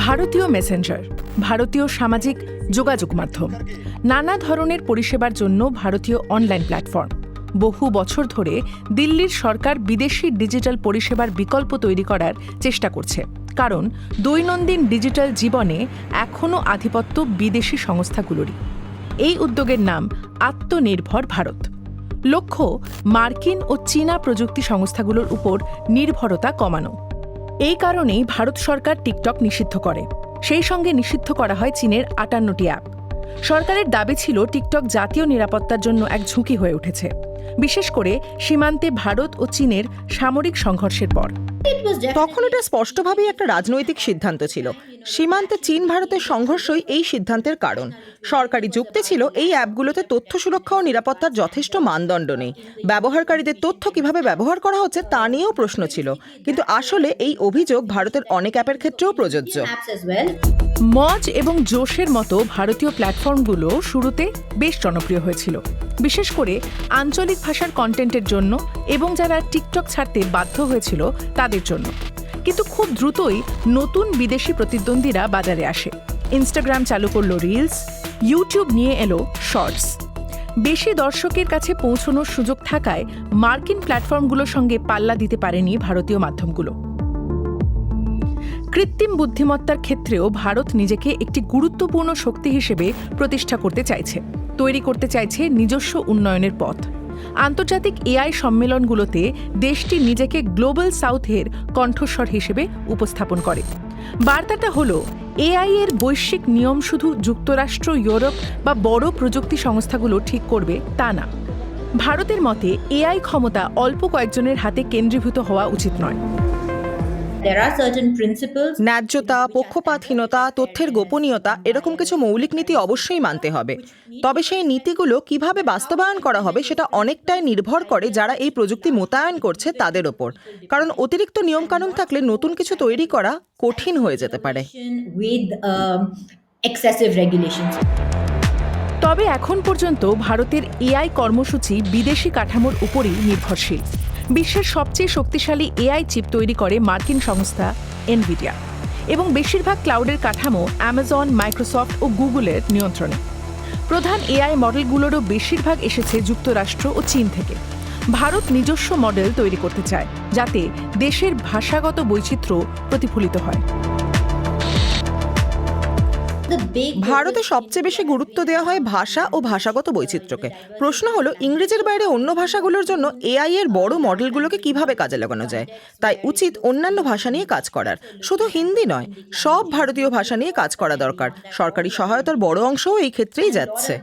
ভারতীয় মেসেঞ্জার, ভারতীয় সামাজিক যোগাযোগ মাধ্যম, নানা ধরনের পরিষেবার জন্য ভারতীয় অনলাইন প্ল্যাটফর্ম। বহু বছর ধরে দিল্লির সরকার বিদেশি ডিজিটাল পরিষেবার বিকল্প তৈরি করার চেষ্টা করছে, কারণ দৈনন্দিন ডিজিটাল জীবনে এখনও আধিপত্য বিদেশি সংস্থাগুলোরই। এই উদ্যোগের নাম আত্মনির্ভর ভারত। লক্ষ্য মার্কিন ও চীনা প্রযুক্তি সংস্থাগুলোর উপর নির্ভরতা কমানো। এই কারণেই ভারত সরকার টিকটক নিষিদ্ধ করে। সেই সঙ্গে নিষিদ্ধ করা হয় চীনের 58টি অ্যাপ। সরকারের দাবি ছিল টিকটক জাতীয় নিরাপত্তার জন্য এক ঝুঁকি হয়ে উঠেছে, বিশেষ করে সীমান্তে ভারত ও চীনের সামরিক সংঘর্ষের পর। তখন এটা স্পষ্টভাবেই একটা রাজনৈতিক সিদ্ধান্ত ছিল। সীমান্তে চীন ভারতের সংঘর্ষই এই সিদ্ধান্তের কারণ। সরকারি যুক্তি ছিল এই অ্যাপগুলোতে তথ্য সুরক্ষা ও নিরাপত্তার যথেষ্ট মানদণ্ড নেই। ব্যবহারকারীদের তথ্য কিভাবে ব্যবহার করা হচ্ছে তা নিয়েও প্রশ্ন ছিল। কিন্তু আসলে এই অভিযোগ ভারতের অনেক অ্যাপের ক্ষেত্রেও প্রযোজ্য। মজ এবং জোশের মতো ভারতীয় প্ল্যাটফর্মগুলো শুরুতে বেশ জনপ্রিয় হয়েছিল, বিশেষ করে আঞ্চলিক ভাষার কন্টেন্টের জন্য এবং যারা টিকটক ছাড়তে বাধ্য হয়েছিল তাদের জন্য। কিন্তু খুব দ্রুতই নতুন বিদেশি প্রতিদ্বন্দ্বীরা বাজারে আসে। ইনস্টাগ্রাম চালু করল রিলস, ইউটিউব নিয়ে এলো শর্টস। বেশি দর্শকের কাছে পৌঁছানোর সুযোগ থাকায় মার্কিন প্ল্যাটফর্মগুলোর সঙ্গে পাল্লা দিতে পারেনি ভারতীয় মাধ্যমগুলো। কৃত্রিম বুদ্ধিমত্তার ক্ষেত্রেও ভারত নিজেকে একটি গুরুত্বপূর্ণ শক্তি হিসেবে প্রতিষ্ঠা করতে চাইছে, তৈরি করতে চাইছে নিজস্ব উন্নয়নের পথ। আন্তর্জাতিক এআই সম্মেলনগুলোতে দেশটি নিজেকে গ্লোবাল সাউথের কণ্ঠস্বর হিসেবে উপস্থাপন করে। বার্তাটা হলো, এআই এর বৈশ্বিক নিয়ম শুধু যুক্তরাষ্ট্র, ইউরোপ বা বড় প্রযুক্তি সংস্থাগুলো ঠিক করবে তা না। ভারতের মতে এআই ক্ষমতা অল্প কয়েকজনের হাতে কেন্দ্রীভূত হওয়া উচিত নয়। ন্যায্যতা, পক্ষপাতহীনতা, তথ্যের গোপনীয়তা এরকম কিছু মৌলিক নীতি অবশ্যই মানতে হবে। তবে সেই নীতিগুলো কিভাবে বাস্তবায়ন করা হবে সেটা অনেকটাই নির্ভর করে যারা এই প্রযুক্তি মোতায়েন করছে তাদের ওপর। কারণ অতিরিক্ত নিয়মকানুন থাকলে নতুন কিছু তৈরি করা কঠিন হয়ে যেতে পারে। তবে এখন পর্যন্ত ভারতের এআই কর্মসূচি বিদেশি কাঠামোর উপরই নির্ভরশীল। বিশ্বের সবচেয়ে শক্তিশালী এআই চিপ তৈরি করে মার্কিন সংস্থা এনভিডিয়া, এবং বেশিরভাগ ক্লাউডের কাঠামো অ্যামাজন, মাইক্রোসফট ও গুগলের নিয়ন্ত্রণে। প্রধান এআই মডেলগুলোরও বেশিরভাগ এসেছে যুক্তরাষ্ট্র ও চীন থেকে। ভারত নিজস্ব মডেল তৈরি করতে চায়, যাতে দেশের ভাষাগত বৈচিত্র্য প্রতিফলিত হয়। ভারতে সবচেয়ে বেশি গুরুত্ব দেওয়া হয় ভাষা ও ভাষাগত বৈচিত্র্যকে। প্রশ্ন হলো, ইংরেজির বাইরে অন্য ভাষাগুলোর জন্য এআই এর বড় মডেলগুলোকে কিভাবে কাজে লাগানো যায়। তাই উচিত অন্যান্য ভাষা নিয়ে কাজ করার। শুধু হিন্দি নয়, সব ভারতীয় ভাষা নিয়ে কাজ করা দরকার। সরকারি সহায়তার বড় অংশও এই ক্ষেত্রেই যাচ্ছে।